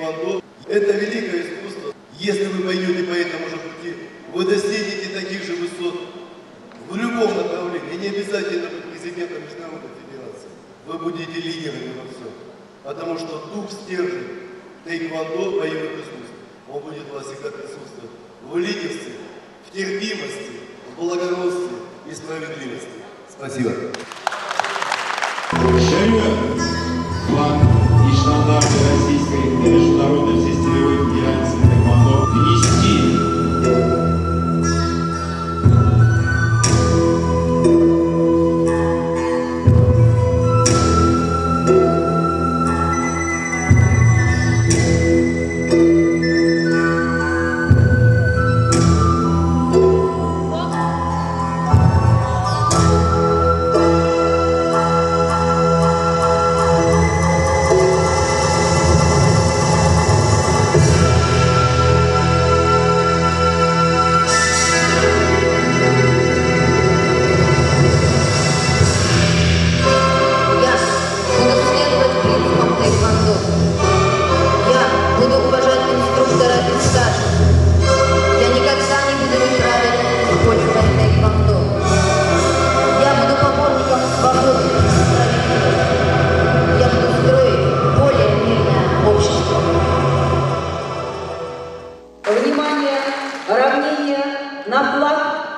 тэквон-до. Это великое искусство. Если вы пойдете по этому же пути, вы достигнете таких же высот в любом направлении. Не обязательно быть президентом Международной Федерации. Вы будете лидерами во всем. Потому что дух стержень тэквон-до боевых искусств, он будет у вас всегда присутствовать в лидерстве, в терпимости, в благородстве и справедливости. Спасибо. Флаг и штандарты Российской международной всестилевой федерации тэквон-до внести.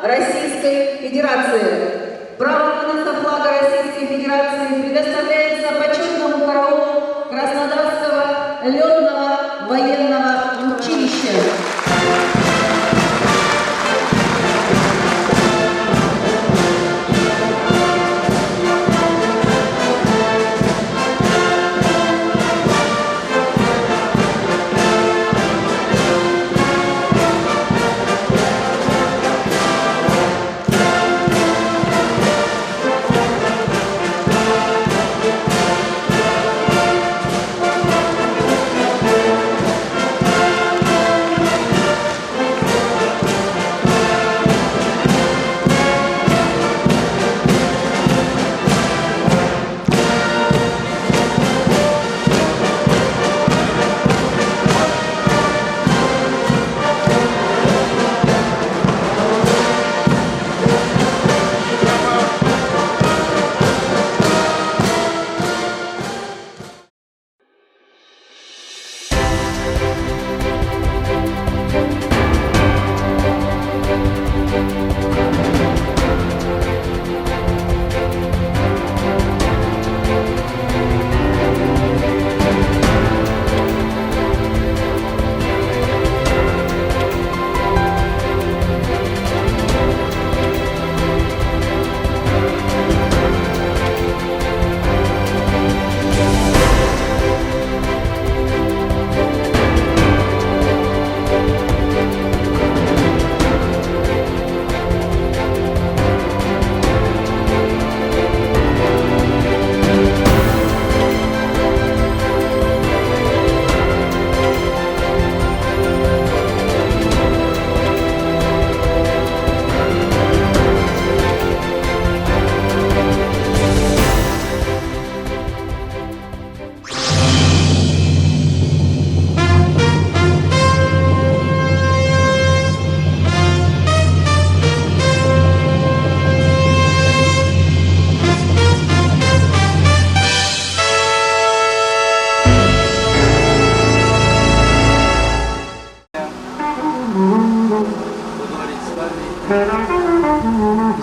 Российской Федерации. Право выноса флага Российской Федерации предоставляется почетному караулу Краснодарского летного военного училища.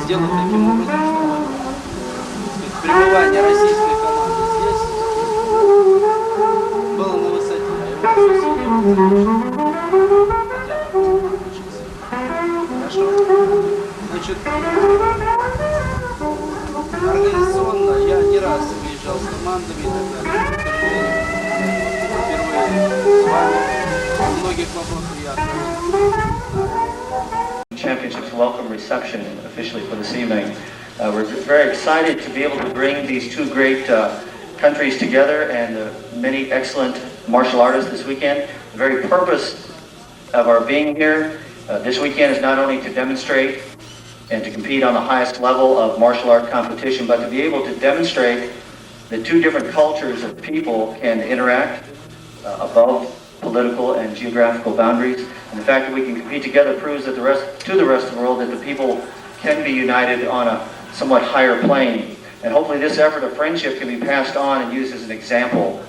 Сделано таким образом, что пребывание российской команды здесь было на высоте, а его Хорошо. Значит, организационно я не раз выезжал с командами и так далее. Впервые с вами. Многих вопросов я ответил. Championship's welcome reception officially for this evening. We're very excited to be able to bring these two great countries together and many excellent martial artists this weekend. The very purpose of our being here this weekend is not only to demonstrate and to compete on the highest level of martial art competition, but to be able to demonstrate that two different cultures of people can interact above political and geographical boundaries. And the fact that we can compete together proves that to the rest of the world that the people can be united on a somewhat higher plane. And hopefully this effort of friendship can be passed on and used as an example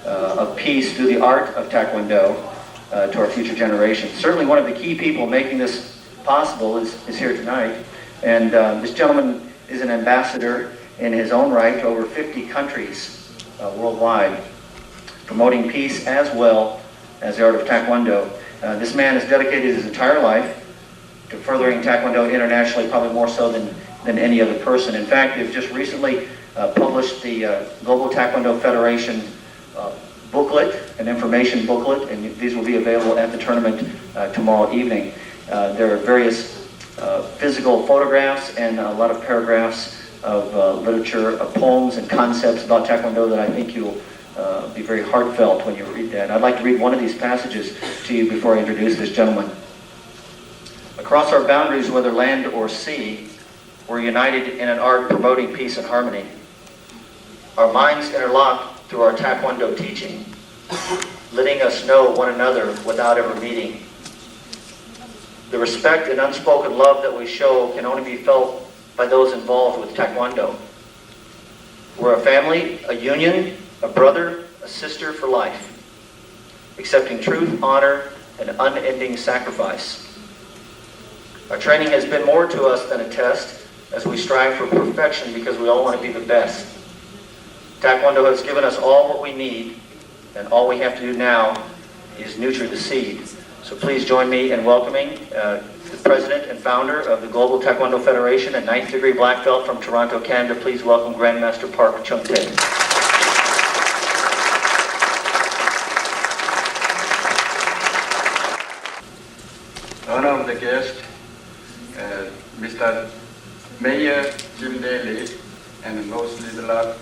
of peace through the art of Taekwondo to our future generations. Certainly one of the key people making this possible is here tonight. And this gentleman is an ambassador in his own right to over 50 countries worldwide, promoting peace as well as the art of Taekwondo. This man has dedicated his entire life to furthering Taekwondo internationally, probably more so than any other person. In fact, they've just recently published the Global Taekwondo Federation booklet, an information booklet, and these will be available at the tournament tomorrow evening. There are various physical photographs and a lot of paragraphs of literature, of poems and concepts about Taekwondo that I think you'll be very heartfelt when you read that. I'd like to read one of these passages to you before I introduce this gentleman. Across our boundaries, whether land or sea, we're united in an art promoting peace and harmony. Our minds interlock through our Taekwondo teaching, letting us know one another without ever meeting. The respect and unspoken love that we show can only be felt by those involved with Taekwondo. We're a family, a union, a brother, a sister for life, accepting truth, honor, and unending sacrifice. Our training has been more to us than a test, as we strive for perfection because we all want to be the best. Taekwondo has given us all what we need, and all we have to do now is nurture the seed. So please join me in welcoming the president and founder of the Global Taekwondo Federation and 9th degree black belt from Toronto, Canada. Please welcome Grandmaster Park Chung-tae. Honor of the guest, Mr. Mayor Jim Daly and most Litl-Rok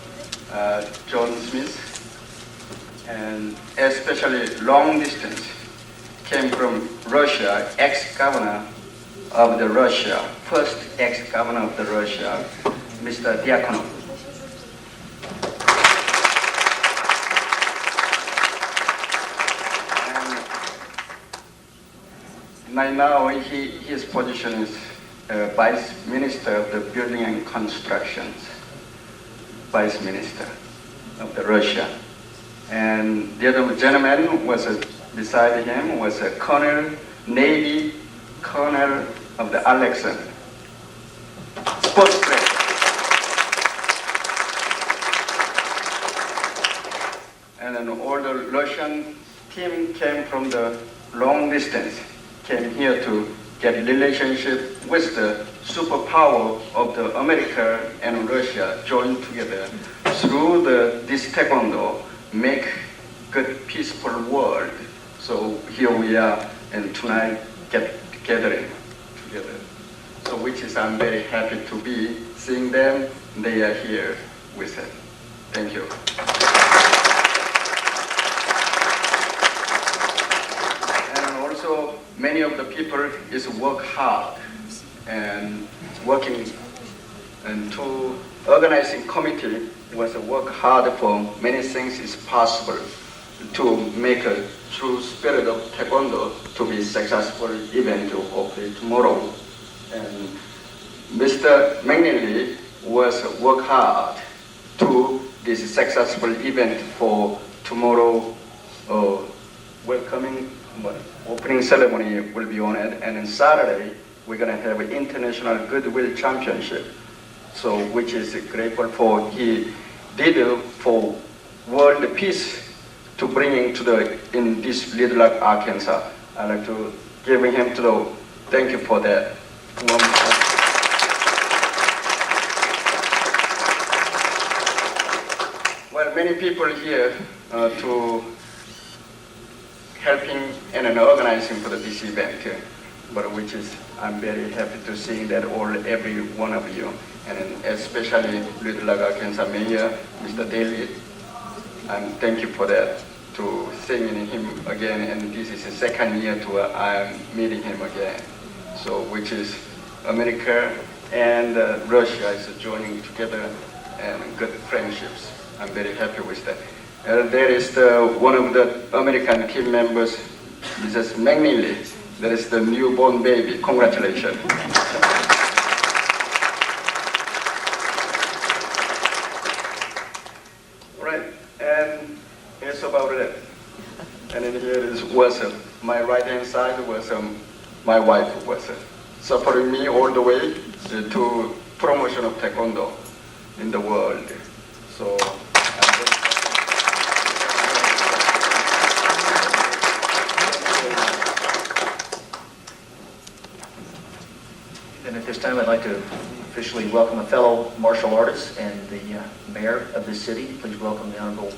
John Smith, and especially long distance came from Russia, ex-governor of the Russia, first ex-governor of the Russia, Mr. Diakonov. And now his position is Vice Minister of the Building and Constructions, Vice Minister of the Russia. And the other gentleman was beside him was a Colonel, Navy Colonel of the Alexander, sports player. And then all the Russian team came from the long distance, came here to get relationship with the superpower of the America and Russia joined together through this Taekwondo, make good peaceful world. So here we are, and tonight get gathering together. So which is I'm very happy to be seeing them. They are here with us. Thank you. And also many of the people is work hard and working, and to organizing committee was work hard for many things is possible to make a true spirit of Taekwondo to be successful event hopefully tomorrow. And Mr. McNeely was work hard to this successful event for tomorrow. Welcoming opening ceremony will be on it, and on Saturday we're going to have an International Goodwill Championship. So which is grateful for he did for world peace to bring to in this Litl-Rok, Arkansas. I'd like to give him to the thank you for that. Well, many people here to helping and organizing for this event, but which is I'm very happy to see that every one of you, and especially Litl-Rok, Arkansas Mayor Mr. Daly. And thank you for that, to seeing him again, and this is the second year to I'm meeting him again. So which is America and Russia is joining together and good friendships. I'm very happy with that. There is one of the American team members, Mrs. McNeely. There is the newborn baby. Congratulations. Right, and it's about it. And in here was my right hand side was my wife was supporting me all the way to promotion of Taekwondo in the world. So. And at this time, I'd like to officially welcome a fellow martial artist and the mayor of this city. Please welcome the Honorable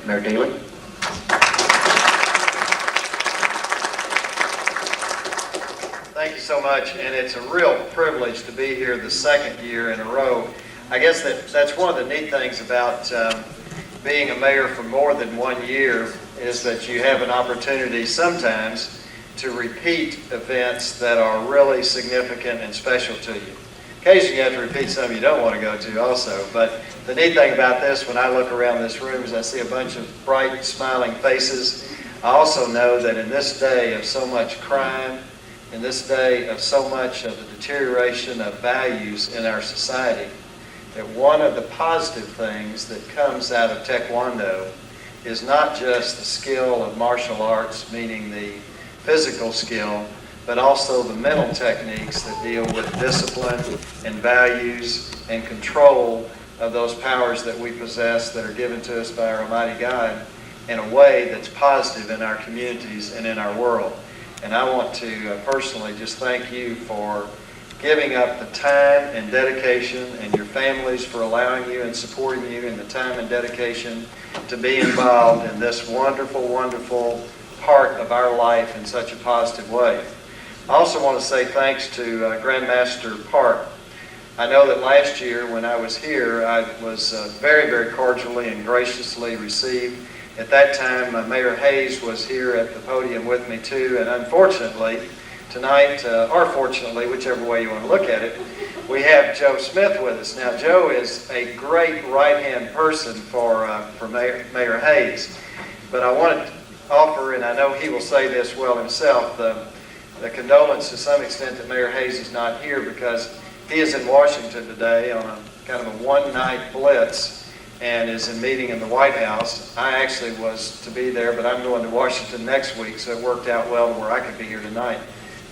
Mayor Daley. Thank you so much, and it's a real privilege to be here the second year in a row. I guess that's one of the neat things about being a mayor for more than 1 year is that you have an opportunity sometimes to repeat events that are really significant and special to you. Occasionally you have to repeat some you don't want to go to also, but the neat thing about this, when I look around this room, is I see a bunch of bright, smiling faces. I also know that in this day of so much crime, in this day of so much of the deterioration of values in our society, that one of the positive things that comes out of Taekwondo is not just the skill of martial arts, meaning the physical skill, but also the mental techniques that deal with discipline and values and control of those powers that we possess that are given to us by our Almighty God in a way that's positive in our communities and in our world. And I want to personally just thank you for giving up the time and dedication, and your families for allowing you and supporting you in the time and dedication to be involved in this wonderful, wonderful part of our life in such a positive way. I also want to say thanks to Grandmaster Park. I know that last year when I was here, I was very, very cordially and graciously received. At that time, Mayor Hayes was here at the podium with me too, and unfortunately, tonight, or fortunately, whichever way you want to look at it, we have Joe Smith with us. Now, Joe is a great right-hand person for Mayor Hayes, but I want to offer, and I know he will say this well himself, the condolence to some extent that Mayor Hayes is not here because he is in Washington today on a kind of a one-night blitz and is in meeting in the White House. I actually was to be there, but I'm going to Washington next week, so it worked out well to where I could be here tonight.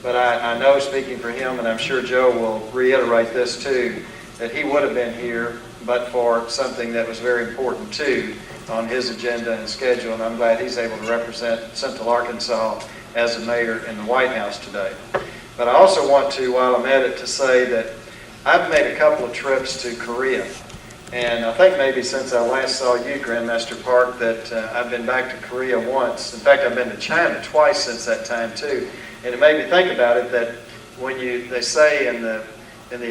But I know, speaking for him, and I'm sure Joe will reiterate this too, that he would have been here, but for something that was very important too on his agenda and schedule, and I'm glad he's able to represent Central Arkansas as a mayor in the White House today. But I also want to, while I'm at it, to say that I've made a couple of trips to Korea. And I think maybe since I last saw you, Grandmaster Park, that I've been back to Korea once. In fact, I've been to China twice since that time too. And it made me think about it that when they say in the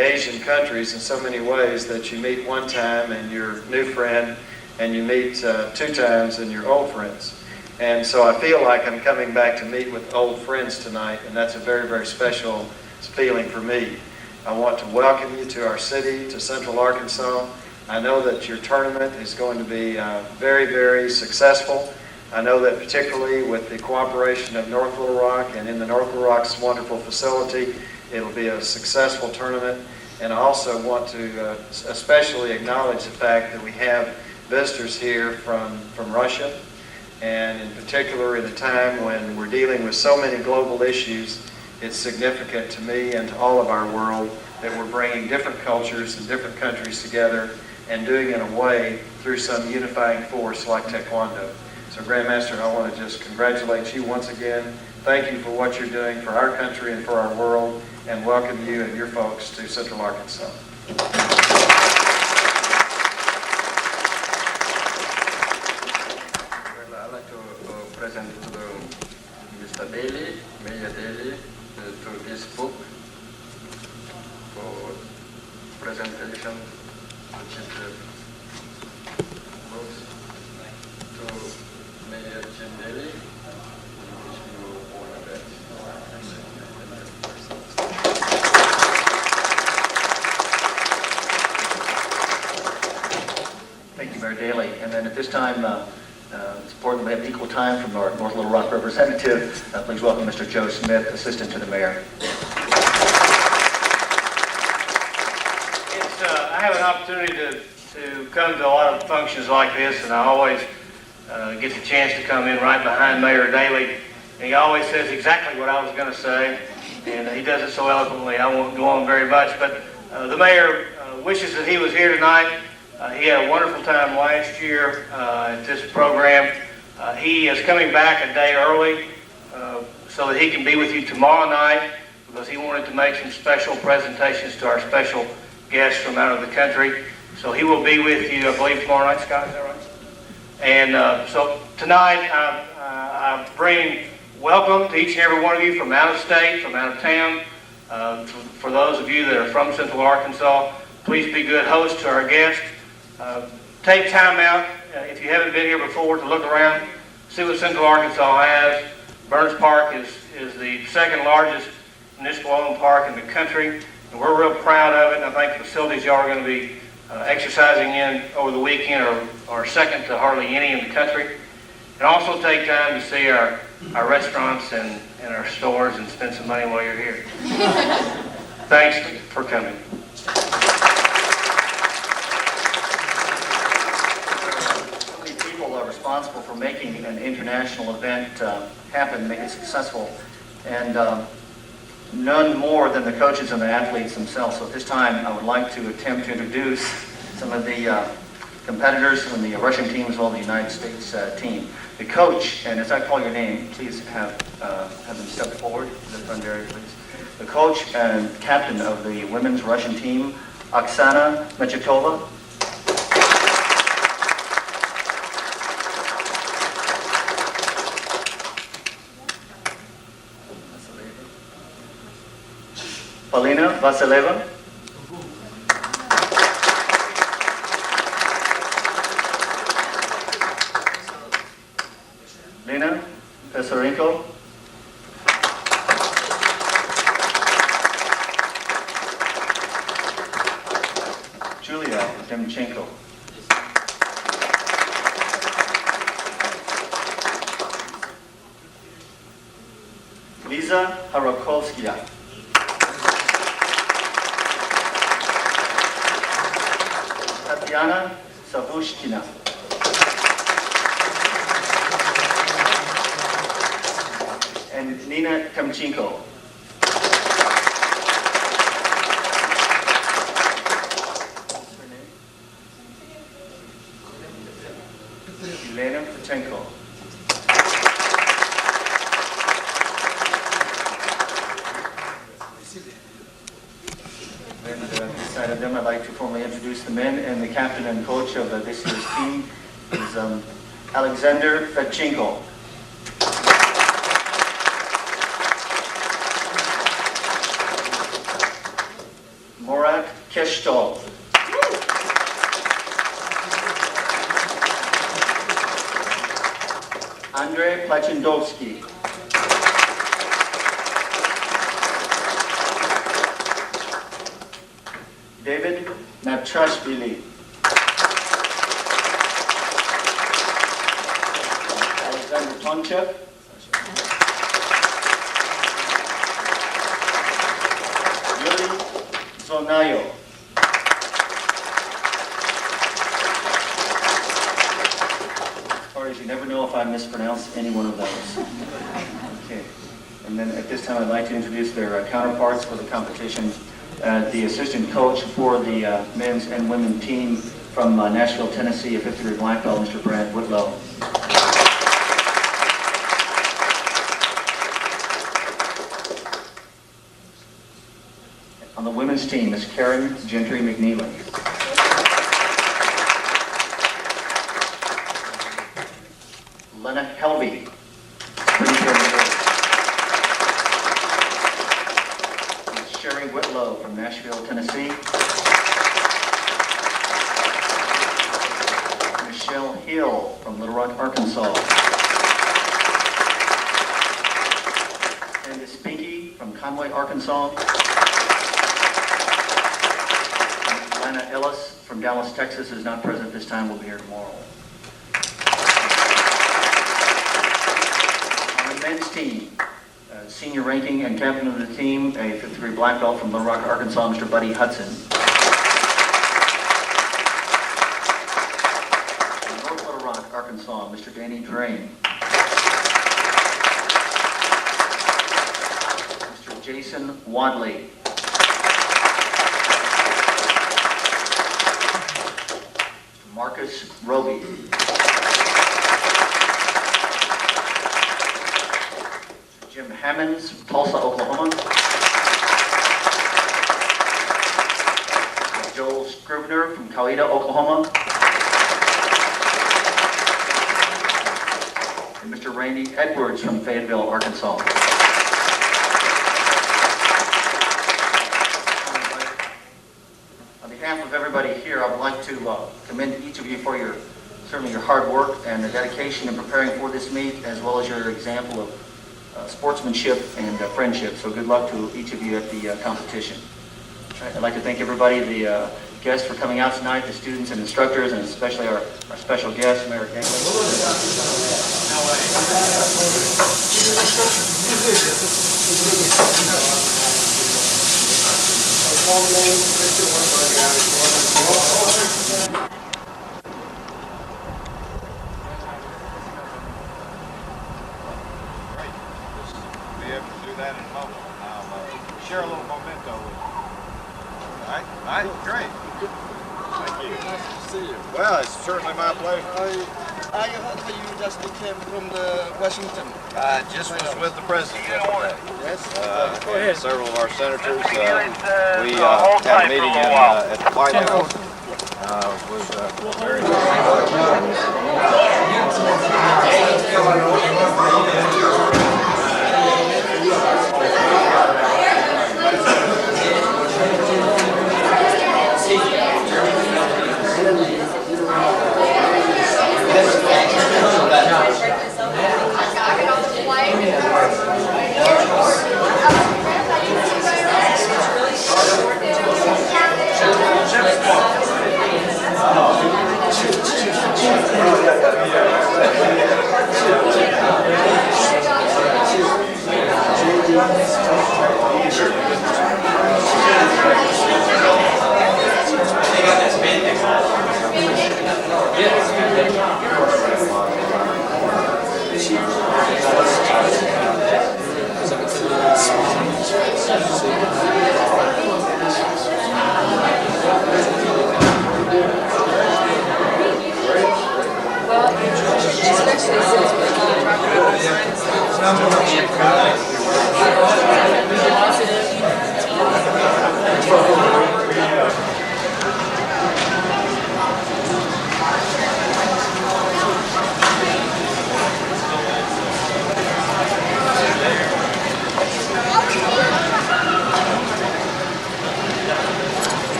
Asian countries in so many ways that you meet one time and your new friend, and you meet 2 times and your old friends. And so I feel like I'm coming back to meet with old friends tonight, and that's a very, very special feeling for me. I want to welcome you to our city, to Central Arkansas. I know that your tournament is going to be very, very successful. I know that particularly with the cooperation of North Little-Rock and in the North Little-Rock's wonderful facility, it'll be a successful tournament. And I also want to especially acknowledge the fact that we have visitors here from Russia, and in particular at a time when we're dealing with so many global issues, it's significant to me and to all of our world that we're bringing different cultures and different countries together and doing it in a way through some unifying force like Taekwondo. So Grandmaster, I want to just congratulate you once again. Thank you for what you're doing for our country and for our world, and welcome you and your folks to Central Arkansas. I'd like to present to Mr. Daley, Mayor Daley, to this book for presentation, which is the books to Mayor Jim Daley, which you all read. Thank Mayor Daley. And then at this time, it's important we have equal time from our North Little Rock representative. Please welcome Mr. Joe Smith, Assistant to the Mayor. I have an opportunity to come to a lot of functions like this, and I always get the chance to come in right behind Mayor Daley. And he always says exactly what I was going to say, and he does it so eloquently I won't go on very much. But the Mayor wishes that he was here tonight. He had a wonderful time last year at this program. He is coming back a day early so that he can be with you tomorrow night, because he wanted to make some special presentations to our special guests from out of the country. So he will be with you, I believe, tomorrow night, Scott, is that right? And so tonight I bring welcome to each and every one of you from out of state, from out of town. For those of you that are from Central Arkansas, please be good hosts to our guests. Take time out, if you haven't been here before, to look around, see what Central Arkansas has. Burns Park is the second largest municipal owned park in the country, and we're real proud of it. And I think the facilities y'all are going to be exercising in over the weekend are second to hardly any in the country. And also take time to see our restaurants and our stores and spend some money while you're here. Thanks for coming. So many people are responsible for making an international event happen, make it successful, and none more than the coaches and the athletes themselves. So at this time, I would like to attempt to introduce some of the competitors from the Russian team as well as the United States team. The coach, and as I call your name, please have them step forward to the front area, please. The coach and captain of the women's Russian team, Oksana Medjitova. Polina Vasileva. Lena Pисаренко. Julia Demchenko. Lisa Harakovskaya. Tatьяна Sавушkina. And Nina Kamchenko. Elena Patenko. And beside of them, I'd like to formally introduce the men, and the captain and coach of this year's team is Alexander Fedchenko. Murat Keshto. Andrei Plachendowski. David Natrashvili. Alexander Tоньшев. Yuri Zonayo. Or as you never know if I mispronounce any one of those. Okay. And then at this time I'd like to introduce their counterparts for the competition. The assistant coach for the men's and women's team from Nashville, Tennessee, a 53 black belt, Mr. Brad Whitlow. On the women's team is Karen Gentry McNeely. Lena Helby. Sherry Whitlow from Nashville, Tennessee. Michelle Hill from Little Rock, Arkansas. Candace Pinky from Conway, Arkansas. Lana Ellis from Dallas, Texas, is not present this time, will be here tomorrow. On the men's team, senior ranking and captain of the team, a 5th degree black belt from Little Rock, Arkansas, Mr. Buddy Hudson. From North Little Rock, Arkansas, Mr. Danny Drain. Mr. Jason Wadley. Mr. Marcus Roby. Jim Hammonds, Tulsa, Oklahoma. Joel Scribner from Coweta, Oklahoma. And Mr. Randy Edwards from Fayetteville, Arkansas. On behalf of everybody here, I would like to commend each of you for certainly your hard work and the dedication in preparing for this meet, as well as your example of sportsmanship and friendship. So good luck to each of you at the competition. I'd like to thank everybody, the guests for coming out tonight, the students and instructors, and especially our special guest, Mayor Gately. That in a moment. I'll share a little memento with you. All right, great. Thank you. Nice to see you. Well, it's certainly my pleasure. I heard that you just came from the Washington. I just was with the president yesterday. Yes. And several of our senators. We had a meeting at the White House. Was very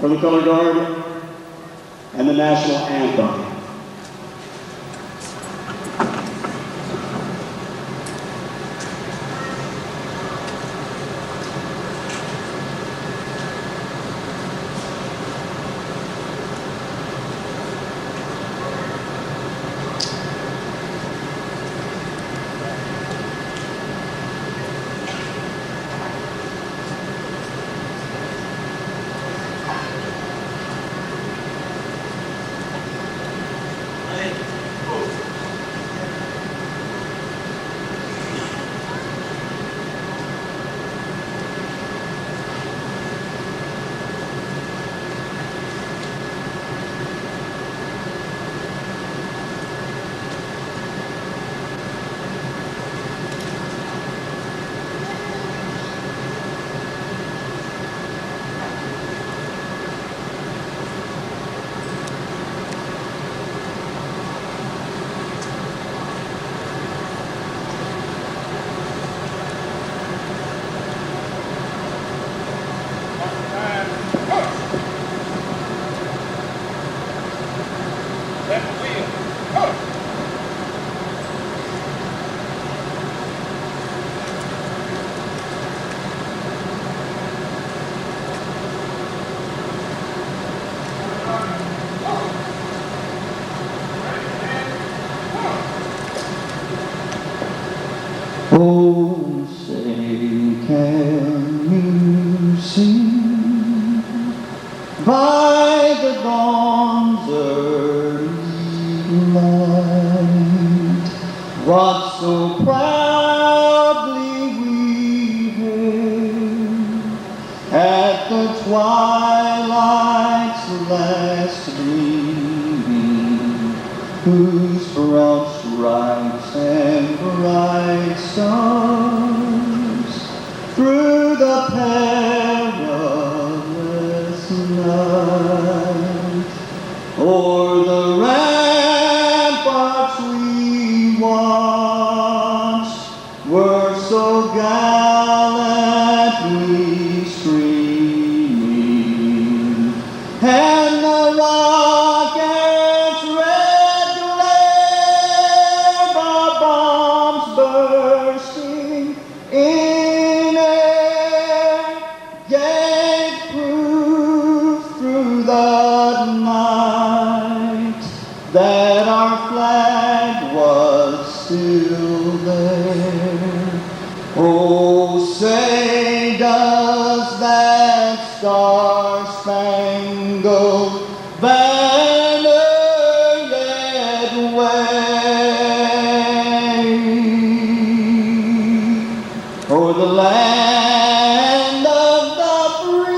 for the color guard and the national anthem. Oh, say, can you see by the dawn's early light what so proudly we hailed at the twilight's last gleaming, whose broad stripes and bright stars through the perilous night o'er the ramparts we watched were so gallantly streaming, and the rocket's red glare, the bombs bursting in air, gave proof through the night that our flag was still there. Oh, say does that star-spangled banner yet wave o'er the land of the free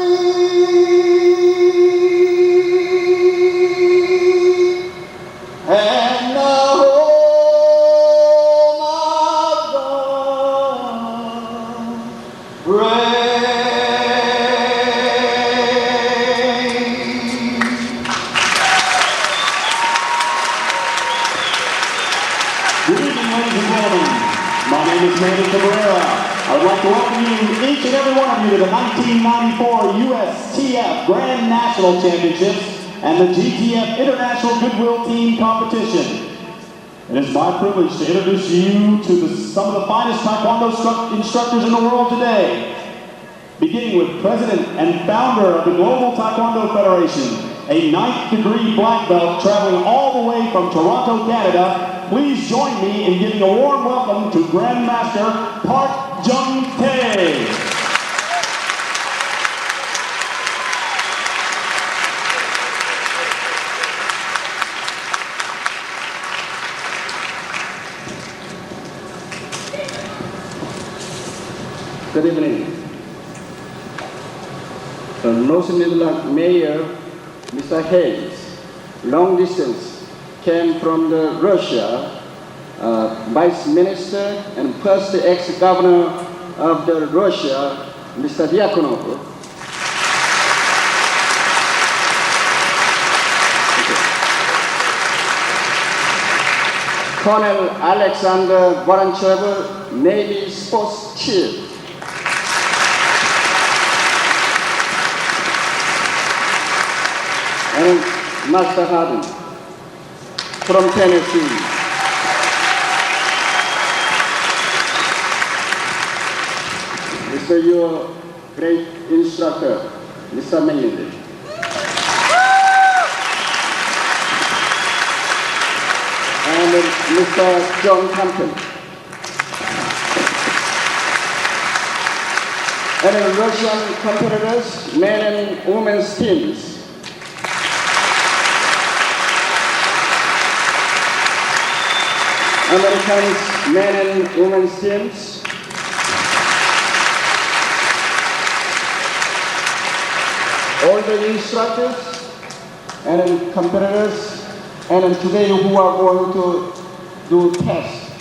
and the home of the brave. Good evening, ladies and gentlemen. My name is Cabrera. I would like to welcome you, each and every one of you, to the 1994 USTF Grand National Championships and the GTF International Goodwill Team Competition. It is my privilege to introduce you to some of the finest Taekwondo instructors in the world today. Beginning with President and founder of the Global Taekwondo Federation, a 9th degree black belt traveling all the way from Toronto, Canada. Please join me in giving a warm welcome to Grandmaster Park Jung-tae. Good evening. The North Midland Mayor, Mr. Hayes, long distance, came from Russia, Vice Minister and first ex-governor of Russia, Mr. Diakonov. Colonel Alexander Voronchev, Navy Sports Chief. and Master Harden from Tennessee. Mr. Your great instructor, Mr. Malinina. And Mr. John Campbell. And Russian competitors, men and women's teams. Americans, men and women's teams. All the instructors and competitors, and today who are going to do test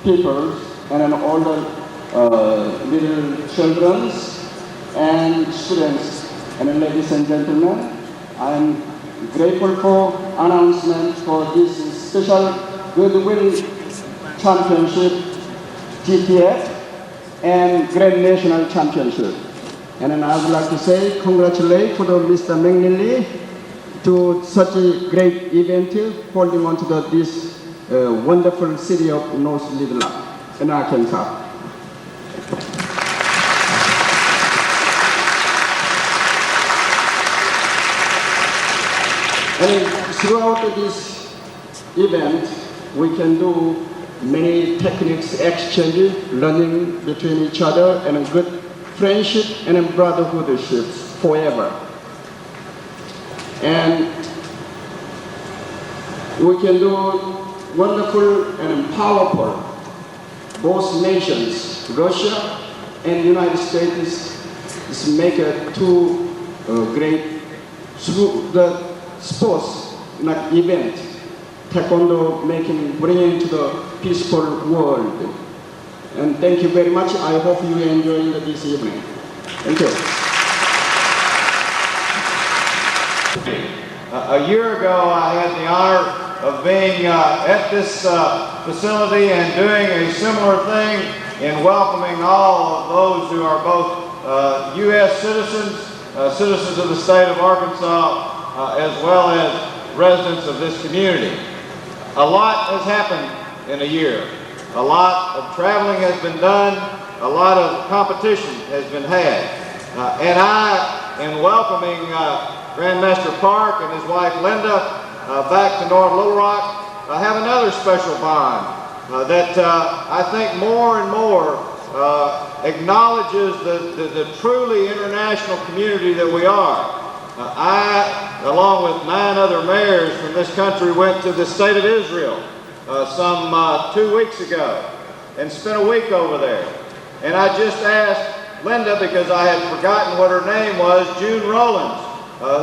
people, and all the little children and students, and ladies and gentlemen, I am grateful for announcement for this special Goodwill Championship, GTF, and Grand National Championship. And I would like to say congratulate to Mr. McNeely to such a great event holding on to this wonderful city of North Little-Rok in Arkansas. And throughout this event, we can do many techniques exchange, learning between each other, and a good friendship and brotherhoodship forever. And we can do wonderful and powerful. Both nations, Russia and United States, make two great the sports event, Taekwondo bringing to the peaceful world. And thank you very much. I hope you enjoy this evening. Thank you. A year ago, I had the honor of being at this facility and doing a similar thing in welcoming all of those who are both U.S. citizens, citizens of the state of Arkansas, as well as residents of this community. A lot has happened in a year. A lot of traveling has been done. A lot of competition has been had. And I, in welcoming Grandmaster Park and his wife Linda back to North Little-Rok, have another special bond that I think more and more acknowledges the truly international community that we are. I, along with 9 other mayors from this country, went to the state of Israel some 2 weeks ago and spent a week over there. And I just asked Linda, because I had forgotten what her name was, June Rollins,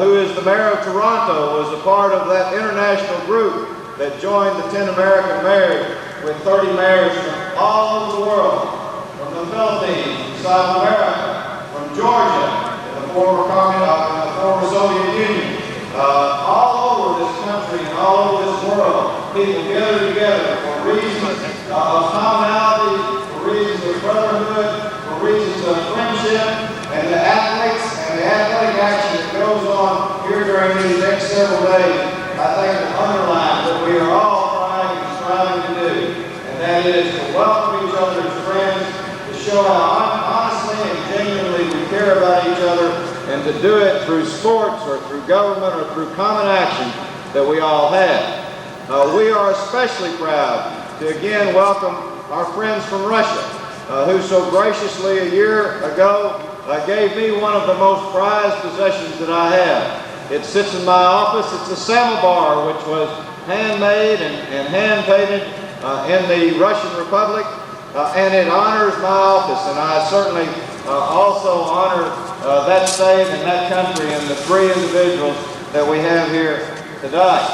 who is the mayor of Toronto, was a part of that international group that joined the 10 American mayors with 30 mayors from all over the world, from the Philippines, from South America, from Georgia, the former Soviet Union, all over this country and all over this world. People gather together for reasons of commonality, for reasons of brotherhood, for reasons of friendship, and the athletes and the athletic action that goes on here during these next several days, I think will underline what we are all trying and striving to do, and that is to welcome each other as friends, to show how honestly and genuinely we care about each other, and to do it through sports or through government or through common action that we all have. We are especially proud to again welcome our friends from Russia, who so graciously a year ago gave me one of the most prized possessions that I have. It sits in my office. It's a samovar, which was handmade and hand-painted in the Russian Republic, and it honors my office, and I certainly also honor that state and that country and the 3 individuals that we have here today.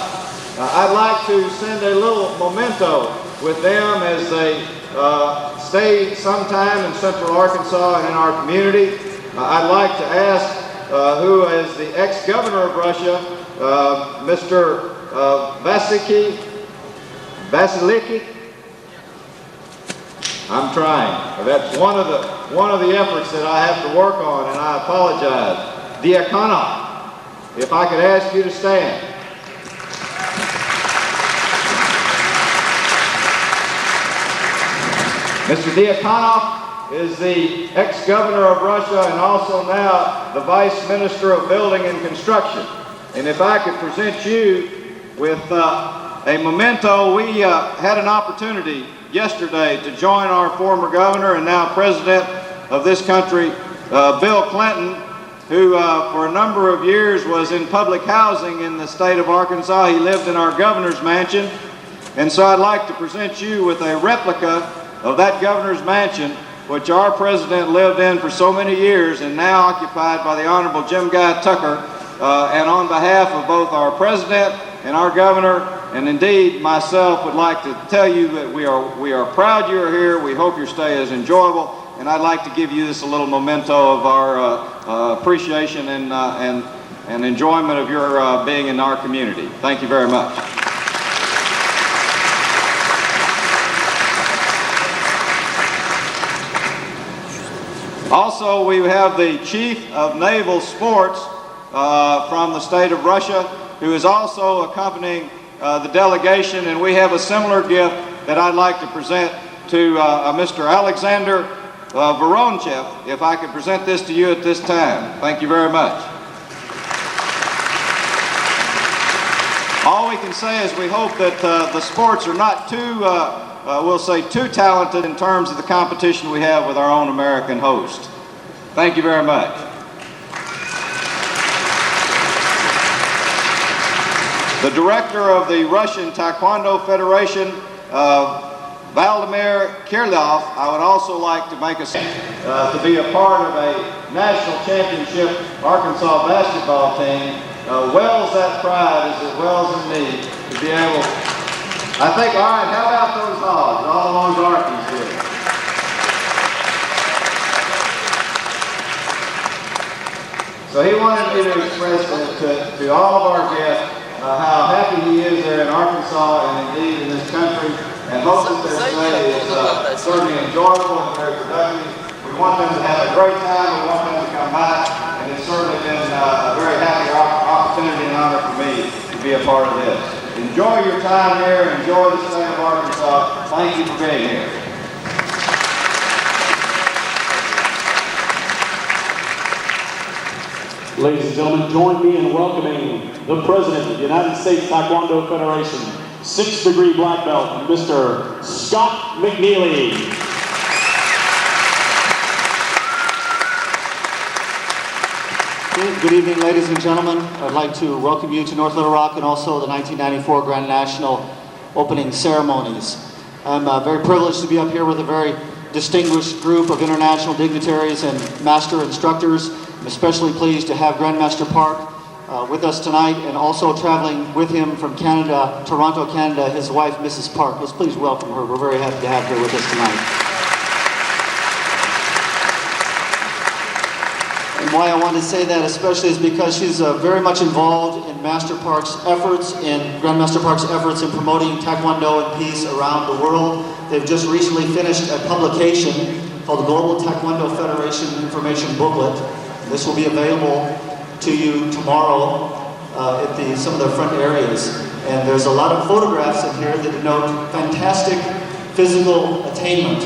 I'd like to send a little memento with them as they stay sometime in Central Arkansas and in our community. I'd like to ask who is the ex-governor of Russia, Mr. Vasiliki. I'm trying. That's one of the efforts that I have to work on, and I apologize. Diakonov. If I could ask you to stand. Mr. Diakonov is the ex-governor of Russia and also now the Vice Minister of Building and Construction. And if I could present you with a memento, we had an opportunity yesterday to join our former governor and now president of this country, Bill Clinton, who for a number of years was in public housing in the state of Arkansas. He lived in our governor's mansion. And so I'd like to present you with a replica of that governor's mansion, which our president lived in for so many years and now occupied by the Honorable Jim Guy Tucker. And on behalf of both our president and our governor, and indeed myself, would like to tell you that we are proud you're here. We hope your stay is enjoyable. And I'd like to give you this a little memento of our appreciation and enjoyment of your being in our community. Thank you very much. Also, we have the Chief of Naval Sports from the state of Russia, who is also accompanying the delegation, and we have a similar gift that I'd like to present to Mr. Alexander Voronchev, if I could present this to you at this time. Thank you very much. All we can say is we hope that the sports are not too, we'll say, too talented in terms of the competition we have with our own American host. Thank you very much. The director of the Russian Taekwondo Federation, Vladimir Kirillov, I would also like to make to be a part of a national championship Arkansas basketball team. Wells that pride as it wells in me to be able, I think, all right, how about those hogs, all those Arkies here? So he wanted me to express to all of our guests how happy he is there in Arkansas and indeed in this country. And most of their stay is certainly enjoyable and very productive. We want them to have a great time. We want them to come back. And it's certainly been a very happy opportunity and honor for me to be a part of this. Enjoy your time here. Enjoy the state of Arkansas. Thank you for being here. Ladies and gentlemen, join me in welcoming the President of the United States Taekwondo Federation, 6th degree black belt, Mr. Scott McNeely. Good evening, ladies and gentlemen. I'd like to welcome you to North Little Rock and also the 1994 Grand National opening ceremonies. I'm very privileged to be up here with a very distinguished group of international dignitaries and master instructors. I'm especially pleased to have Grandmaster Park with us tonight, and also traveling with him from Canada, Toronto, Canada, his wife, Mrs. Park. Let's please welcome her. We're very happy to have her with us tonight. And why I want to say that especially is because she's very much involved in Master Park's efforts, Grandmaster Park's efforts in promoting Taekwondo and peace around the world. They've just recently finished a publication called the Global Taekwondo Federation Information Booklet. This will be available to you tomorrow at some of the front areas. And there's a lot of photographs in here that denote fantastic physical attainment.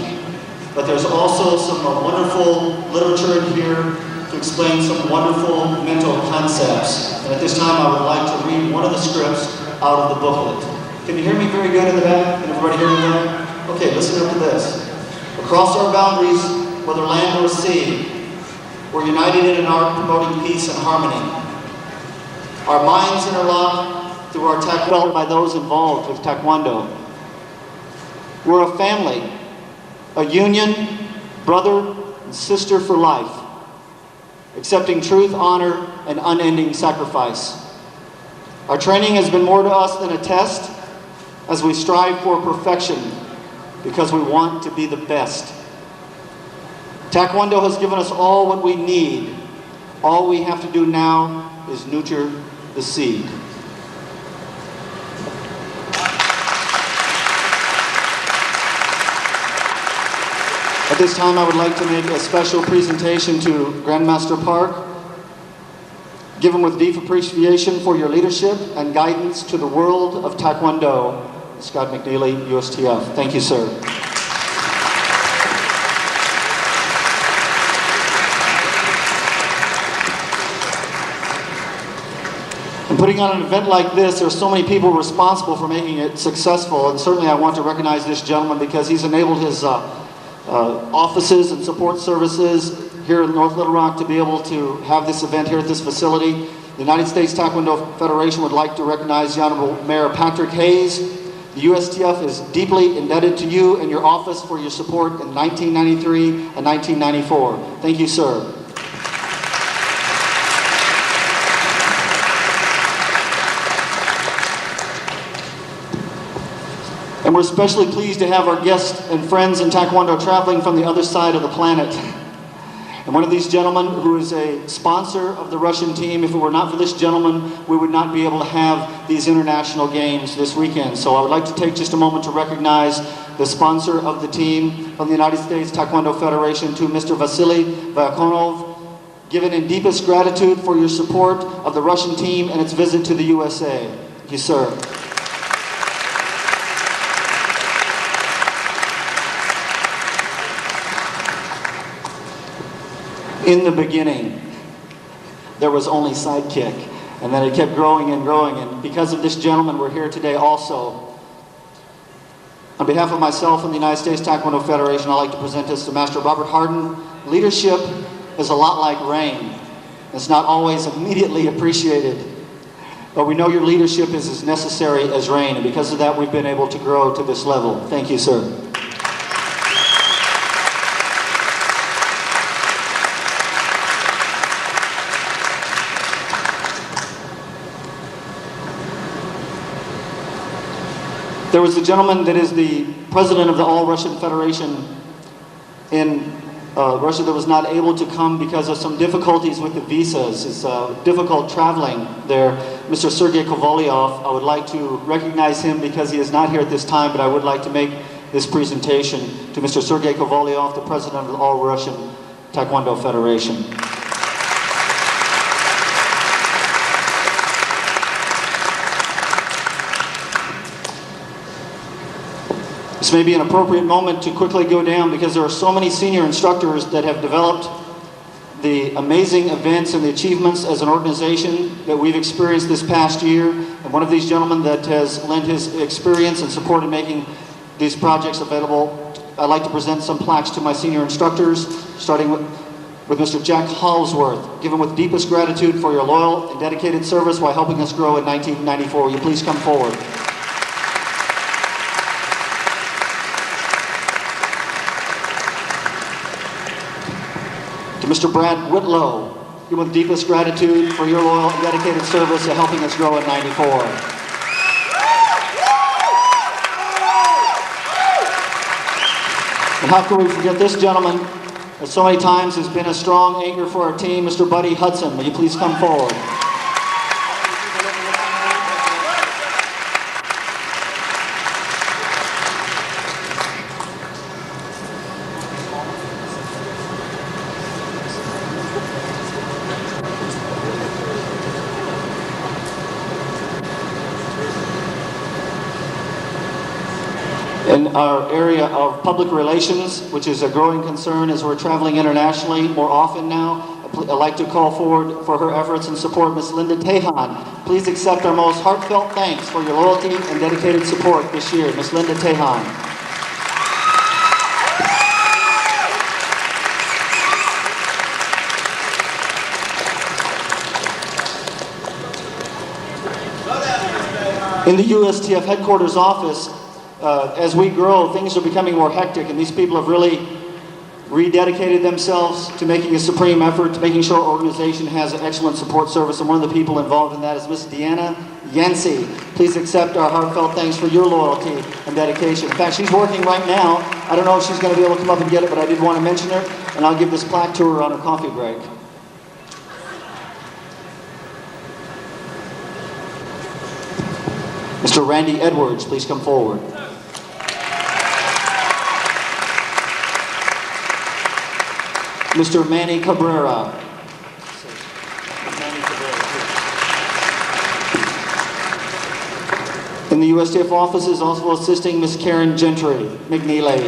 But there's also some wonderful literature in here to explain some wonderful mental concepts. And at this time I would like to read one of the scripts out of the booklet. Can you hear me very good in the back? Can everybody hear me well? Okay, listen up to this. Across our boundaries, whether land or sea, we're united in an art promoting peace and harmony. Our minds interlock through our Taekwondo by those involved with Taekwondo. We're a family, a union, brother and sister for life, accepting truth, honor, and unending sacrifice. Our training has been more to us than a test, as we strive for perfection because we want to be the best. Taekwondo has given us all what we need. All we have to do now is nurture the seed. At this time, I would like to make a special presentation to Grandmaster Park. Given with deep appreciation for your leadership and guidance to the world of Taekwondo, Scott McNeely, USTF. Thank you, sir. And putting on an event like this, there are so many people responsible for making it successful, and certainly I want to recognize this gentleman because he's enabled his offices and support services here in North Little Rock to be able to have this event here at this facility. The United States Taekwondo Federation would like to recognize the Honorable Mayor Patrick Hayes. The USTF is deeply indebted to you and your office for your support in 1993 and 1994. Thank you, sir. And we're especially pleased to have our guests and friends in Taekwondo traveling from the other side of the planet. And one of these gentlemen who is a sponsor of the Russian team, if it were not for this gentleman, we would not be able to have these international games this weekend. So I would like to take just a moment to recognize the sponsor of the team from the United States Taekwondo Federation, to Mr. Vasily Vyakonov, given in deepest gratitude for your support of the Russian team and its visit to the USA. Thank you, sir. In the beginning, there was only sidekick, and then it kept growing and growing, and because of this gentleman, we're here today also. On behalf of myself and the United States Taekwondo Federation, I'd like to present this to Master Robert Harden. Leadership is a lot like rain. It's not always immediately appreciated, but we know your leadership is as necessary as rain, and because of that, we've been able to grow to this level. Thank you, sir. There was a gentleman that is the president of the All-Russian Federation in Russia that was not able to come because of some difficulties with the visas. It's difficult traveling there. Mr. Sergey Kovalev, I would like to recognize him because he is not here at this time, but I would like to make this presentation to Mr. Sergey Kovalev, the president of the All-Russian Taekwondo Federation. This may be an appropriate moment to quickly go down because there are so many senior instructors that have developed the amazing events and the achievements as an organization that we've experienced this past year. And one of these gentlemen that has lent his experience and support in making these projects available, I'd like to present some plaques to my senior instructors, starting with Mr. Jack Halsworth, given with deepest gratitude for your loyal and dedicated service while helping us grow in 1994. Will you please come forward? Mr. Brad Whitlow, you with deepest gratitude for your loyal and dedicated service to helping us grow in 94. And how can we forget this gentleman that so many times has been a strong anchor for our team, Mr. Buddy Hudson. Will you please come forward? In our area of public relations, which is a growing concern as we're traveling internationally more often now, I'd like to call forward for her efforts and support Ms. Linda Tehan. Please accept our most heartfelt thanks for your loyalty and dedicated support this year. Ms. Linda Tehan. In the USTF headquarters office, as we grow, things are becoming more hectic, and these people have really rededicated themselves to making a supreme effort, to making sure our organization has an excellent support service, and one of the people involved in that is Ms. Deanna Yancey. Please accept our heartfelt thanks for your loyalty and dedication. In fact, she's working right now. I don't know if she's going to be able to come up and get it, but I did want to mention her, and I'll give this plaque to her on her coffee break. Mr. Randy Edwards, please come forward. Mr. Manny Cabrera. Manny Cabrera. In the USTF office is also assisting Ms. Karen Gentry McNeely.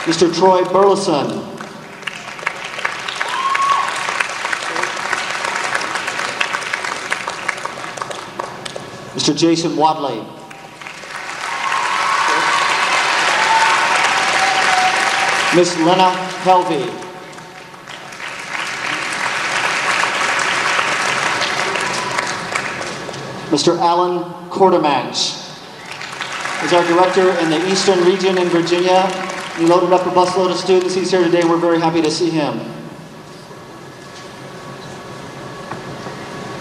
Mr. Troy Burleson. Mr. Jason Wadley. Ms. Lena Helvey. Mr. Alan Quartermatch is our director in the Eastern Region in Virginia. He loaded up a busload of students. He's here today. We're very happy to see him.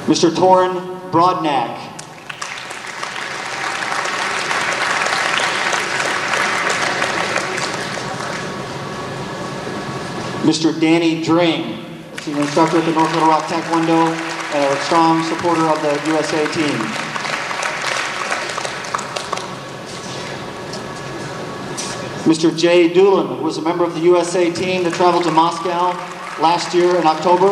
Mr. Torin Brodnack. Mr. Danny Dring, senior instructor at the North Little Rock Taekwondo and a strong supporter of the USA team. Mr. Jay Doolin, who was a member of the USA team that traveled to Moscow last year in October.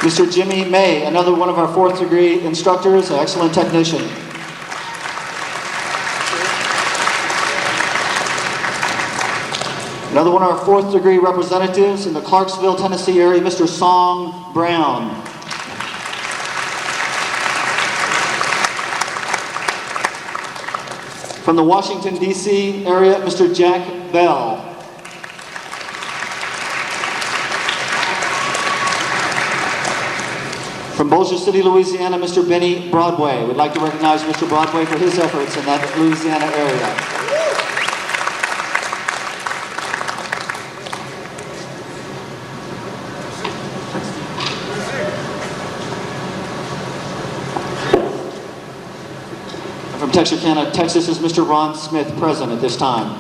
Mr. Jimmy May, another one of our 4th degree instructors, an excellent technician. Another one of our 4th degree representatives in the Clarksville, Tennessee area, Mr. Song Brown. From the Washington, D.C. area, Mr. Jack Bell. From Bossier City, Louisiana, Mr. Benny Broadway. We'd like to recognize Mr. Broadway for his efforts in that Louisiana area. From Texarkana, Texas is Mr. Ron Smith, present at this time.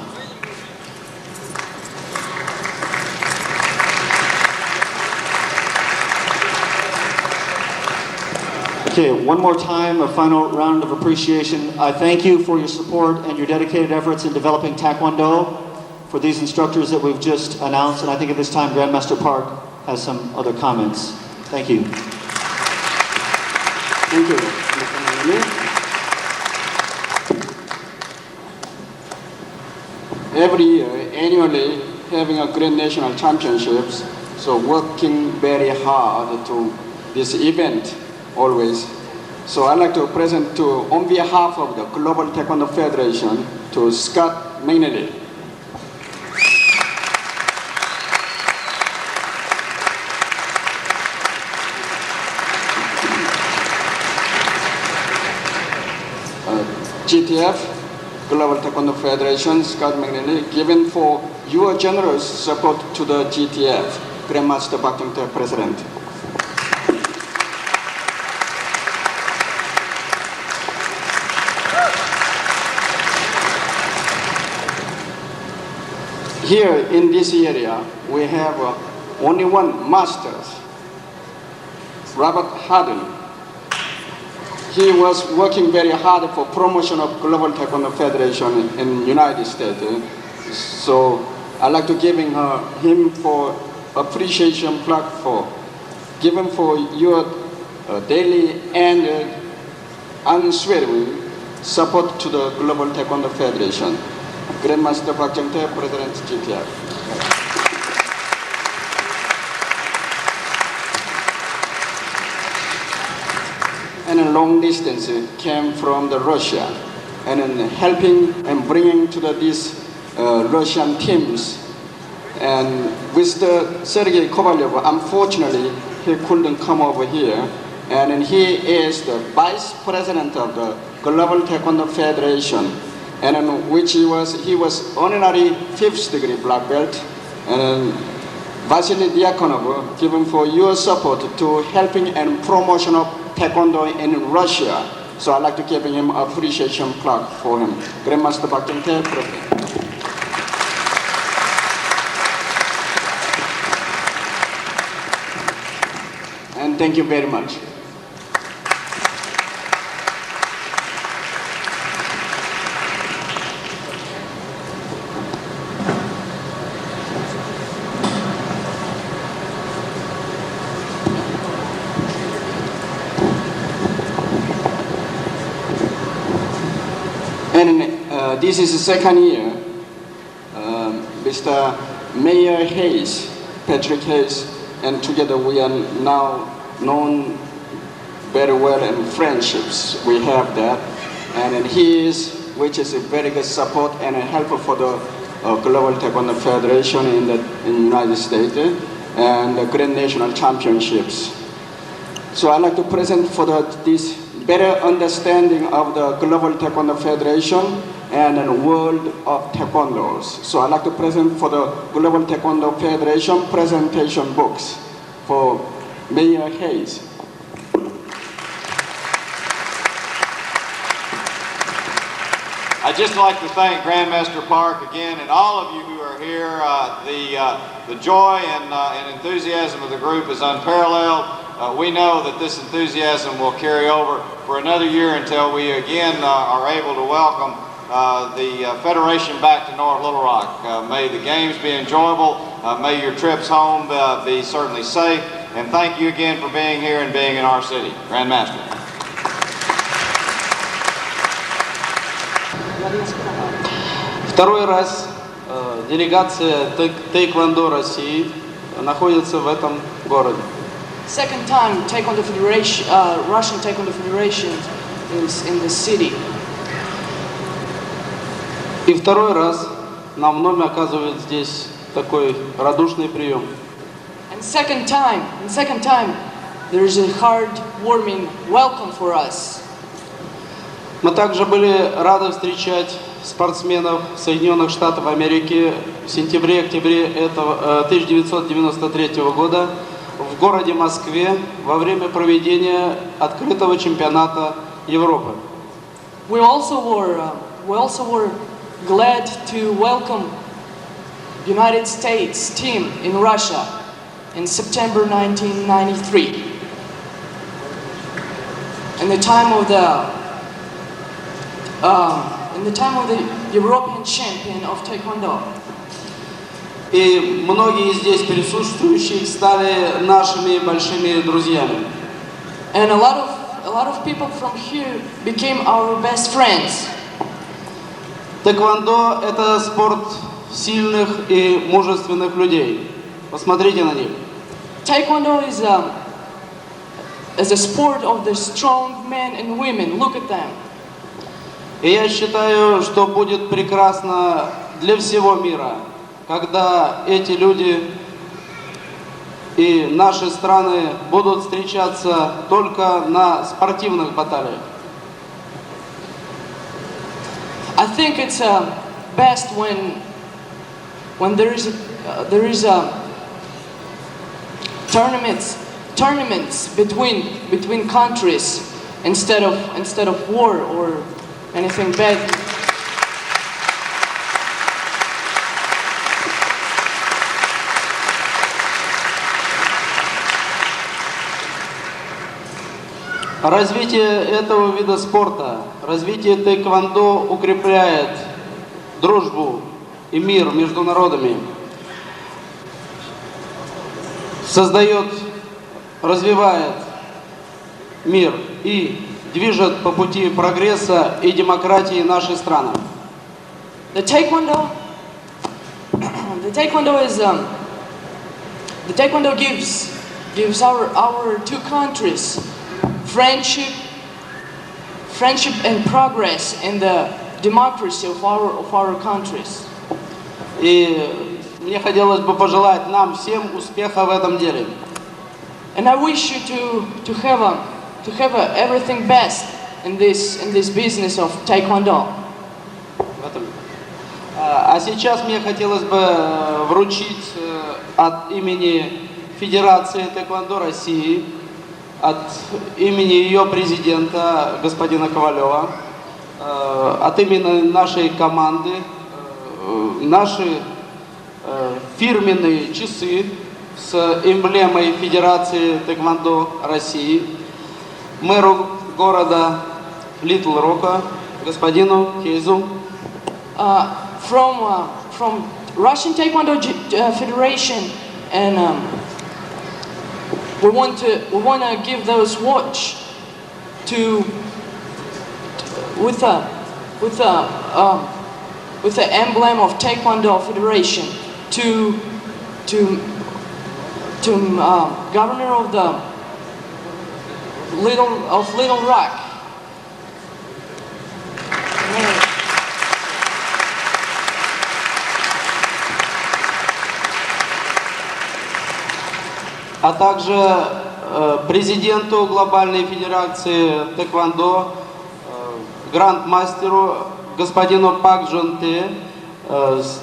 Okay, one more time, a final round of appreciation. I thank you for your support and your dedicated efforts in developing Taekwondo for these instructors that we've just announced, and I think at this time Grandmaster Park has some other comments. Thank you. Thank you. Every year, annually, having a Grand National Championships, so working very hard to this event always. So I'd like to present to, on behalf of the Global Taekwondo Federation, to Scott McNeely. GTF, Global Taekwondo Federation, Scott McNeely, given for your generous support to the GTF, Grandmaster Bakhyang President. Here in this area, we have only one master, Robert Harden. He was working very hard for promotion of Global Taekwondo Federation in United States. So I'd like to give him for appreciation plaque for given for your daily and unswerving support to the Global Taekwondo Federation. Grandmaster Bakhyang, President GTF. And a long distance came from the Russia, and then helping and bringing to these Russian teams. And with the Sergey Kovalev, unfortunately, he couldn't come over here. And then he is the Vice President of the Global Taekwondo Federation, and in which he was honorary 5th degree black belt. And Vasily Diakonov, given for your support to helping and promotion of Taekwondo in Russia. So I'd like to give him appreciation plaque for him. Grandmaster Bakhyang, President. And thank you very much. And this is the second year. Mr. Mayor Hayes, Patrick Hayes, and together we are now known very well in friendships. We have that. And he is, which is a very good support and a helper for the Global Taekwondo Federation in the United States and the Grand National Championships. So I'd like to present for this better understanding of the Global Taekwondo Federation and the world of Taekwondos. So I'd like to present for the Global Taekwondo Federation presentation books for Mayor Hayes. I'd just like to thank Grandmaster Park again and all of you who are here. The joy and enthusiasm of the group is unparalleled. We know that this enthusiasm will carry over for another year until we again are able to welcome the Federation back to North Little Rock. May the games be enjoyable. May your trips home be certainly safe. And thank you again for being here and being in our city. Grandmaster. Второй раз делегация Тэквон-До России находится в этом городе. Second time, Taekwondo Federation, Russian Taekwondo Federation is in the city. И второй раз нам вновь оказывают здесь такой радушный прием. And second time, there is a heartwarming welcome for us. Мы также были рады встречать спортсменов Соединенных Штатов Америки в сентябре-октябре 1993 года в городе Москве во время проведения открытого чемпионата Европы. We also were glad to welcome United States team in Russia in September 1993. In the time of the European champion of Taekwondo. И многие здесь присутствующие стали нашими большими друзьями. And a lot of people from here became our best friends. Тэквондо – это спорт сильных и мужественных людей. Посмотрите на них. Taekwondo is a sport of the strong men and women. Look at them. И я считаю, что будет прекрасно для всего мира, когда эти люди и наши страны будут встречаться только на спортивных баталиях. I think it's best when there is tournaments between countries instead of war or anything bad. Развитие этого вида спорта, развитие тэквондо укрепляет дружбу и мир между народами, создает, развивает мир и движет по пути прогресса и демократии нашей страны. The taekwondo gives our two countries friendship and progress in the democracy of our countries. И мне хотелось бы пожелать нам всем успеха в этом деле. And I wish you to have everything best in this business of taekwondo. А сейчас мне хотелось бы вручить от имени Федерации Тэквондо России, от имени ее президента господина Ковалёва, от имени нашей команды, наши фирменные часы с эмблемой Федерации Тэквондо России мэру города Литл-Рока господину Хейзу. From Russian Taekwondo Federation, and we want to give those watch with with the emblem of Taekwondo Federation to governor of the Little-Rok. А также президенту Глобальной Федерации Тэквон-До, гранд-мастеру господину Пак Джон Те,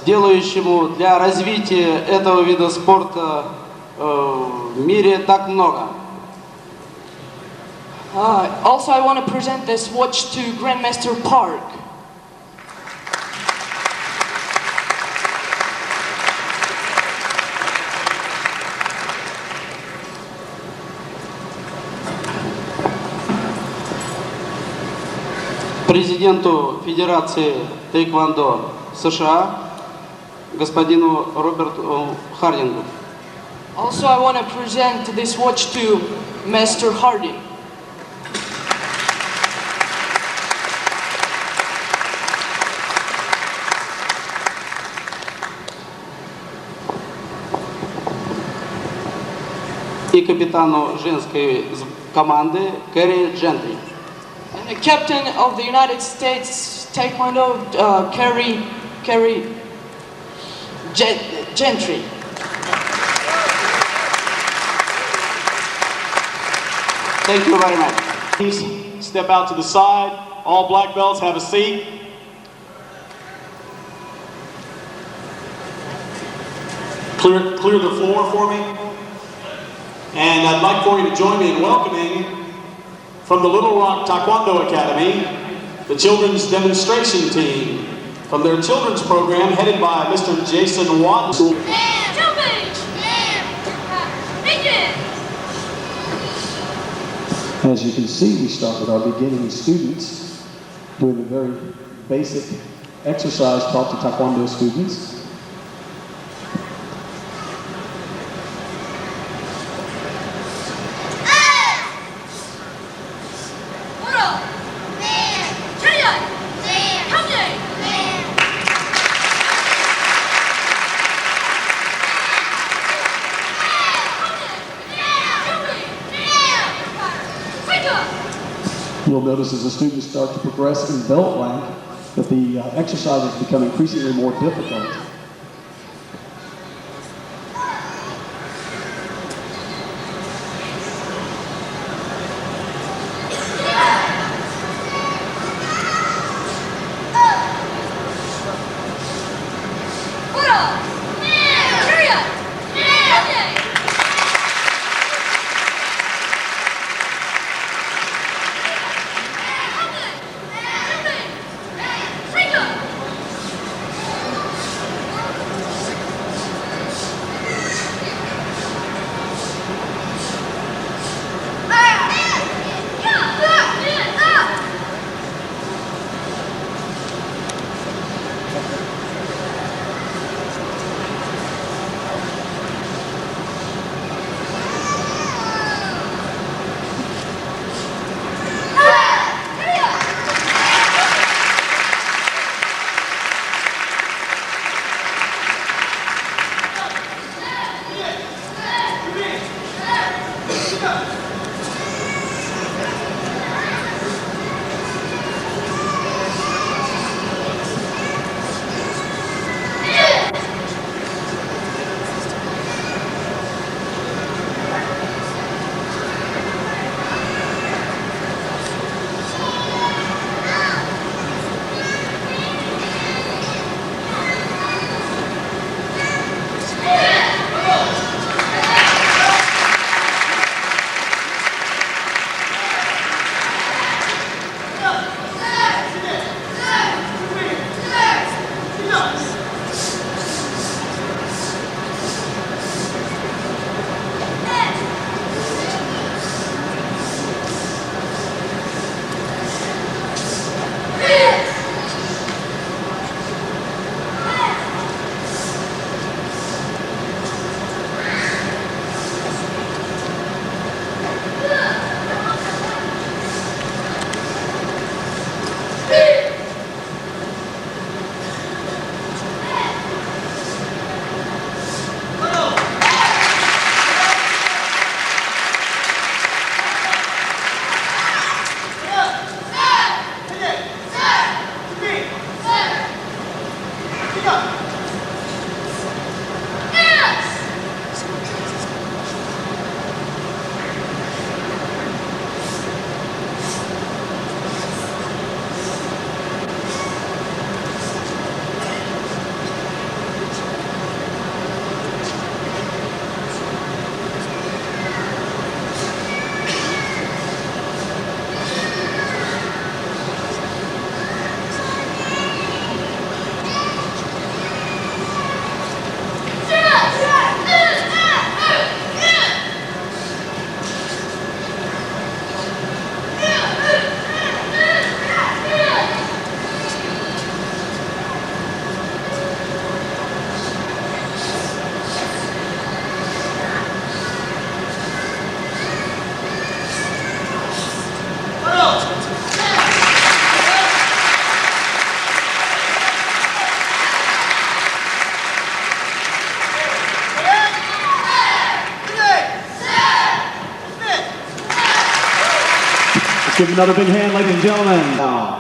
делающему для развития этого вида спорта в мире так много. Also, I want to present this watch to Grandmaster Park. Президенту Федерации Тэквон-До США, господину Роберту Хардингу. Also, I want to present this watch to Master Harding. И капитану женской команды Кэрри Джентри. And the captain of the United States Taekwondo, Keri Gentry. Thank you very much. Please step out to the side. All black belts have a seat. Clear the floor for me. And I'd like for you to join me in welcoming from the Little-Rok Taekwondo Academy, the children's demonstration team from their children's program headed by Mr. Jason Watson. As you can see, we started our beginning students doing a very basic exercise taught to Taekwondo students. You'll notice as the students start to progress in belt rank that the exercises become increasingly more difficult. Give another big hand, ladies and gentlemen. Now.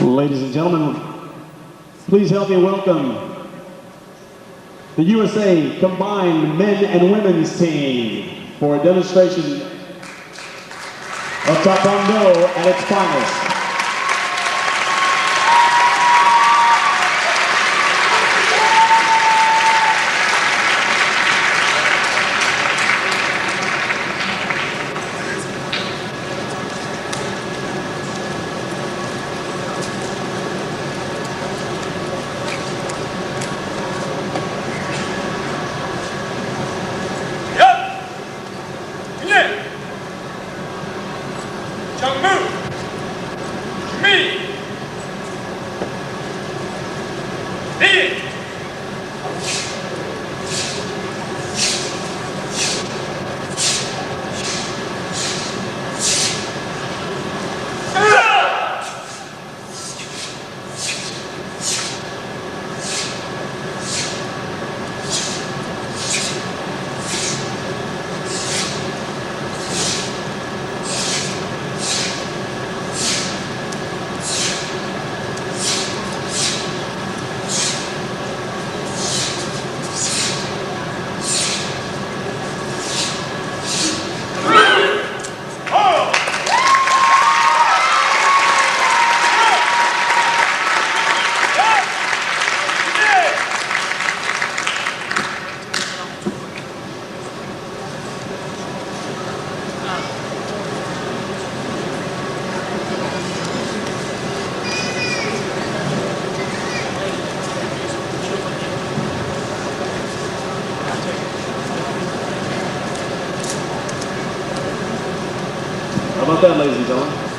Ladies and gentlemen, please help me welcome the USA combined men and women's team for a demonstration of Taekwondo at its finest. How about that, ladies and gentlemen?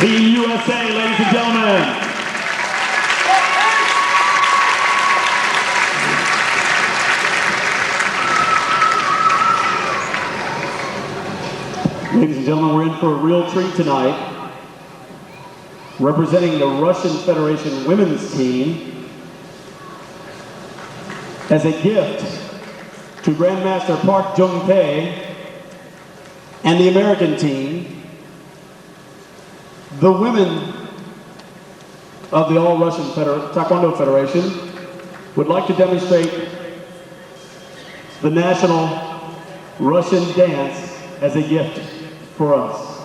Team USA, ladies and gentlemen. Ladies and gentlemen, we're in for a real treat tonight. Representing the Russian Federation women's team, as a gift to Grandmaster Park Jung-tae and the American team, the women of the All-Russian Taekwondo Federation would like to demonstrate the national Russian dance as a gift for us.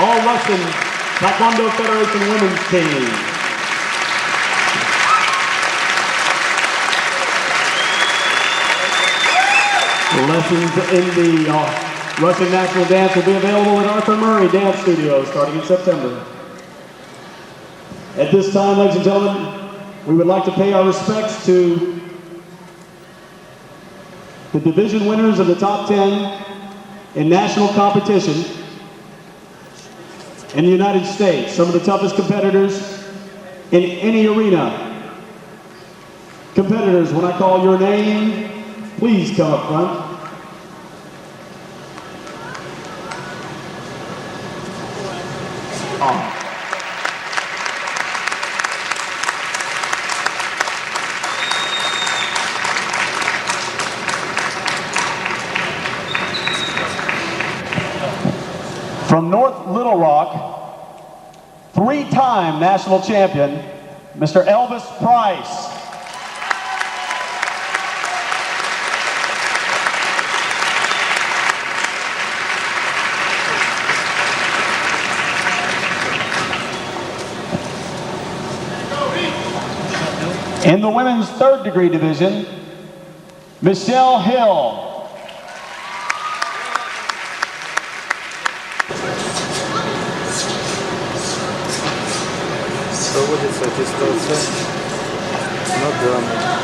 All-Russian Taekwondo Federation women's team. Lessons in the Russian national dance will be available at Arthur Murray Dance Studio starting in September. At this time, ladies and gentlemen, we would like to pay our respects to the division winners of the top 10 in national competition in the United States, some of the toughest competitors in any arena. Competitors, when I call your name, please come up front. From North Little Rock, three-time national champion, Mr. Elvis Price. In the women's third degree division, Michelle Hill. Проводится аттестация на даму.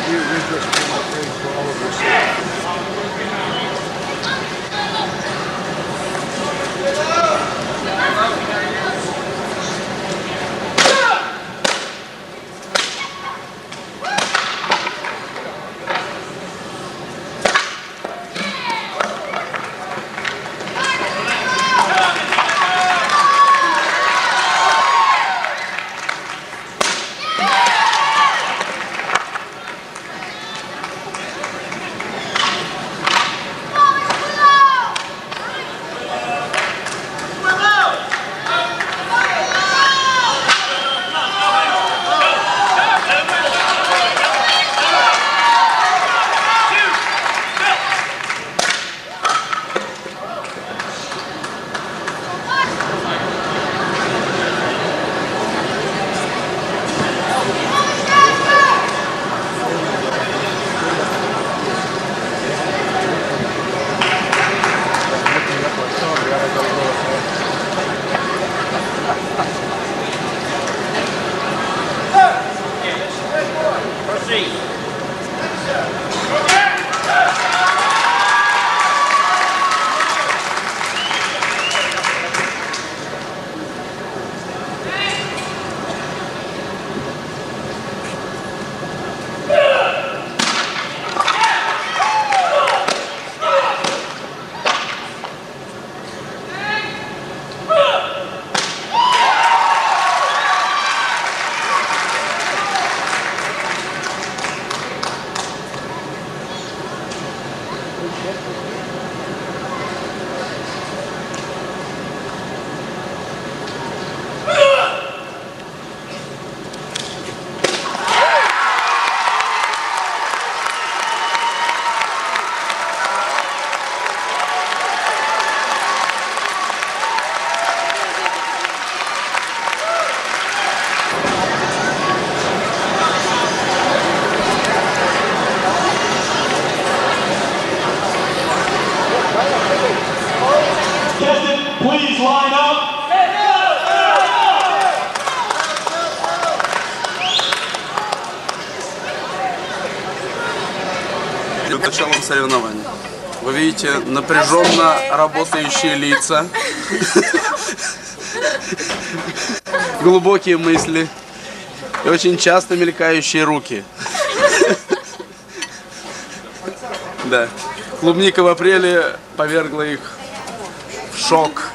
We're just praying for all of us. Please line up. Перед началом соревнований вы видите напряженно работающие лица, глубокие мысли и очень часто мелькающие руки. Да. Клубника в апреле повергла их в шок.